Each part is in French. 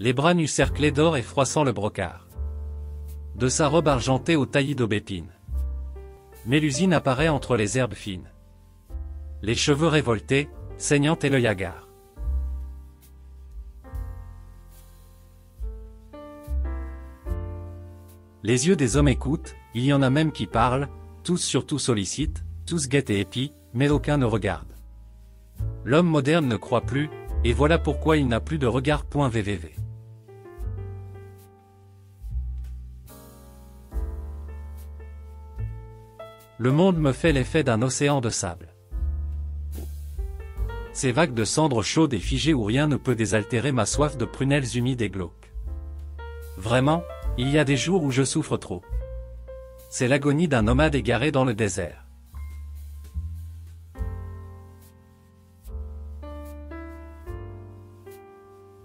les bras nus cerclés d'or et froissant le brocart de sa robe argentée au taillis d'aubépine. Mélusine apparaît entre les herbes fines, les cheveux révoltés, saignant et l'œil hagard. Les yeux des hommes écoutent, il y en a même qui parlent, tous surtout sollicitent, tous guettent et épient, mais aucun ne regarde. L'homme moderne ne croit plus, et voilà pourquoi il n'a plus de regard. VVV. Le monde me fait l'effet d'un océan de sable. Ces vagues de cendres chaudes et figées où rien ne peut désaltérer ma soif de prunelles humides et glauques. Vraiment, il y a des jours où je souffre trop. C'est l'agonie d'un nomade égaré dans le désert.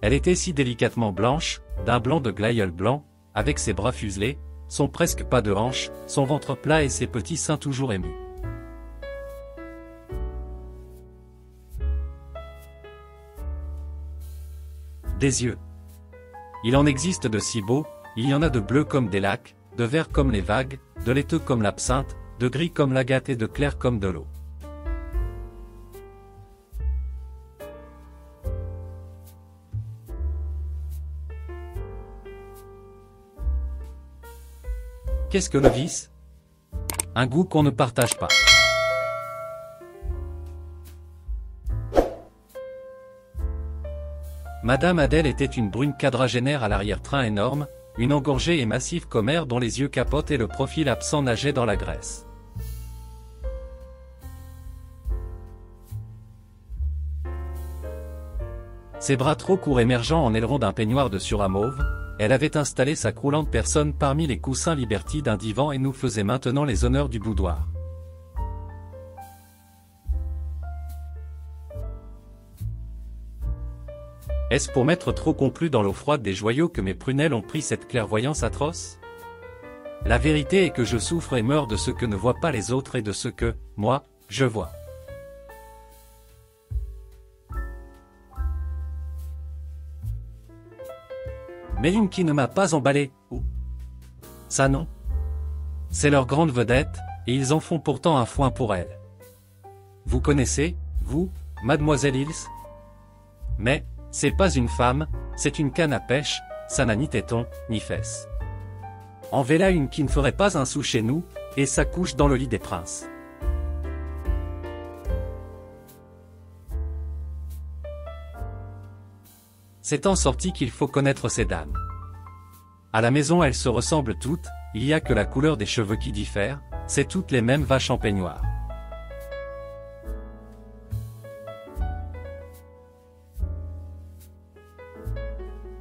Elle était si délicatement blanche, d'un blanc de glaïeul blanc, avec ses bras fuselés, son presque pas de hanche, son ventre plat et ses petits seins toujours émus. Des yeux. Il en existe de si beaux, il y en a de bleus comme des lacs, de verts comme les vagues, de laiteux comme l'absinthe, de gris comme l'agate et de clair comme de l'eau. Qu'est-ce que le vice? Un goût qu'on ne partage pas. Madame Adèle était une brune quadragénaire à l'arrière-train énorme, une engorgée et massive commère dont les yeux capotent et le profil absent nageait dans la graisse. Ses bras trop courts émergeant en aileron d'un peignoir de surat mauve, elle avait installé sa croulante personne parmi les coussins Liberty d'un divan et nous faisait maintenant les honneurs du boudoir. Est-ce pour m'être trop complu dans l'eau froide des joyaux que mes prunelles ont pris cette clairvoyance atroce? La vérité est que je souffre et meurs de ce que ne voient pas les autres et de ce que, moi, je vois. Mais une qui ne m'a pas emballé, ou ça non. C'est leur grande vedette, et ils en font pourtant un foin pour elle. Vous connaissez, vous, Mademoiselle Hills? Mais, c'est pas une femme, c'est une canne à pêche, ça n'a ni téton, ni fesses. En voilà une qui ne ferait pas un sou chez nous, et ça couche dans le lit des princes. C'est en sortie qu'il faut connaître ces dames. À la maison elles se ressemblent toutes, il y a que la couleur des cheveux qui diffère, c'est toutes les mêmes vaches en peignoir.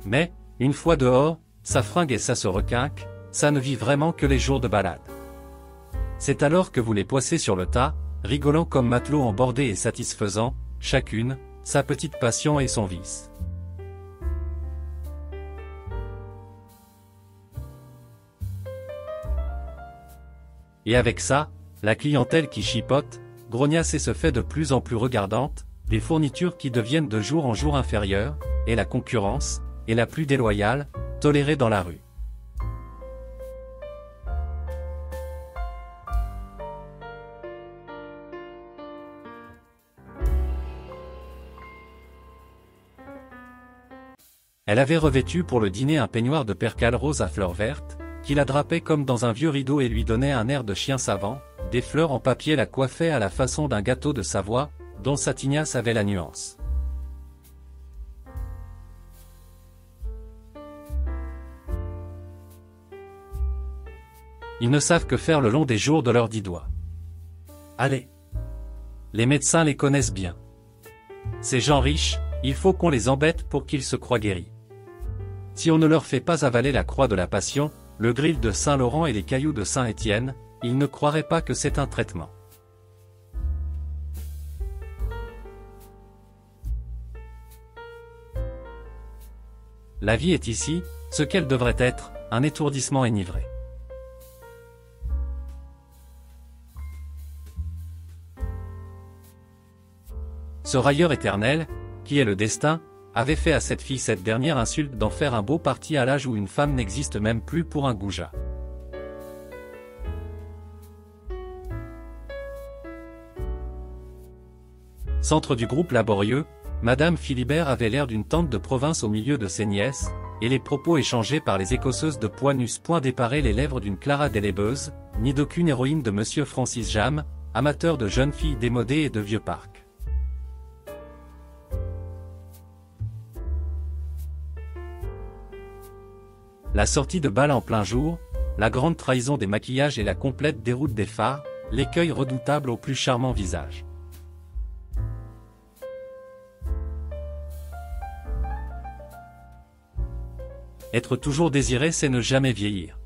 Mais, une fois dehors, ça fringue et ça se requinque, ça ne vit vraiment que les jours de balade. C'est alors que vous les poissez sur le tas, rigolant comme matelots embordés et satisfaisant, chacune, sa petite passion et son vice. Et avec ça, la clientèle qui chipote, grognasse et se fait de plus en plus regardante, les fournitures qui deviennent de jour en jour inférieures, et la concurrence, et la plus déloyale, tolérée dans la rue. Elle avait revêtu pour le dîner un peignoir de percale rose à fleurs vertes, qui la drapait comme dans un vieux rideau et lui donnait un air de chien savant, des fleurs en papier la coiffaient à la façon d'un gâteau de Savoie, dont sa tignasse avait la nuance. Ils ne savent que faire le long des jours de leurs 10 doigts. Allez. Les médecins les connaissent bien. Ces gens riches, il faut qu'on les embête pour qu'ils se croient guéris. Si on ne leur fait pas avaler la croix de la Passion, le grill de Saint-Laurent et les cailloux de Saint-Étienne, ils ne croiraient pas que c'est un traitement. La vie est ici, ce qu'elle devrait être, un étourdissement énivré. Ce railleur éternel, qui est le destin, avait fait à cette fille cette dernière insulte d'en faire un beau parti à l'âge où une femme n'existe même plus pour un goujat. Centre du groupe laborieux, Madame Philibert avait l'air d'une tante de province au milieu de ses nièces, et les propos échangés par les écosseuses de poids n'eussent point déparé les lèvres d'une Clara Délébeuse, ni d'aucune héroïne de Monsieur Francis Jam, amateur de jeunes filles démodées et de vieux parcs. La sortie de bal en plein jour, la grande trahison des maquillages et la complète déroute des fards, l'écueil redoutable au plus charmant visage. Être toujours désiré, c'est ne jamais vieillir.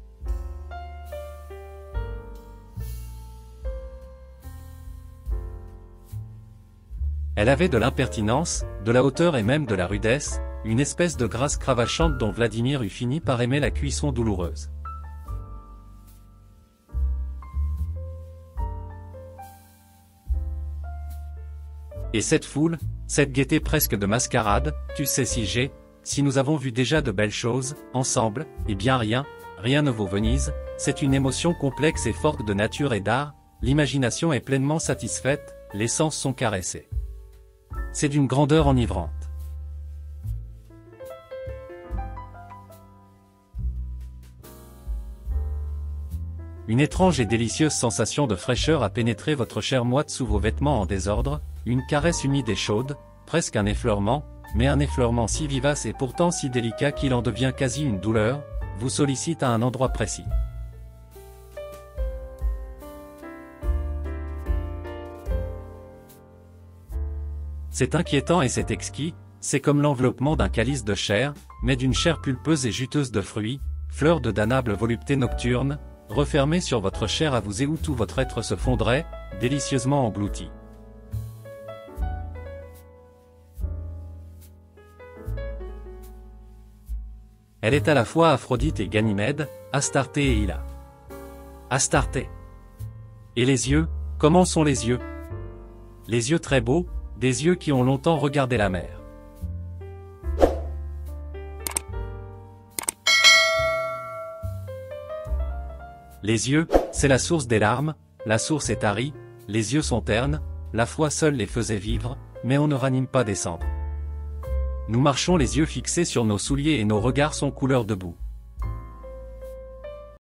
Elle avait de l'impertinence, de la hauteur et même de la rudesse, une espèce de grâce cravachante dont Vladimir eût fini par aimer la cuisson douloureuse. Et cette foule, cette gaieté presque de mascarade, tu sais si nous avons vu déjà de belles choses, ensemble, eh bien rien ne vaut Venise, c'est une émotion complexe et forte de nature et d'art, l'imagination est pleinement satisfaite, les sens sont caressés. C'est d'une grandeur enivrante. Une étrange et délicieuse sensation de fraîcheur a pénétré votre chair moite sous vos vêtements en désordre, une caresse humide et chaude, presque un effleurement, mais un effleurement si vivace et pourtant si délicat qu'il en devient quasi une douleur, vous sollicite à un endroit précis. C'est inquiétant et c'est exquis, c'est comme l'enveloppement d'un calice de chair, mais d'une chair pulpeuse et juteuse de fruits, fleur de damnable volupté nocturne, refermée sur votre chair à vous et où tout votre être se fondrait, délicieusement englouti. Elle est à la fois Aphrodite et Ganymède, Astarté et Ila. Astarté. Et les yeux, comment sont les yeux? Les yeux très beaux, des yeux qui ont longtemps regardé la mer. Les yeux, c'est la source des larmes, la source est tarie, les yeux sont ternes, la foi seule les faisait vivre, mais on ne ranime pas des cendres. Nous marchons les yeux fixés sur nos souliers et nos regards sont couleur de boue.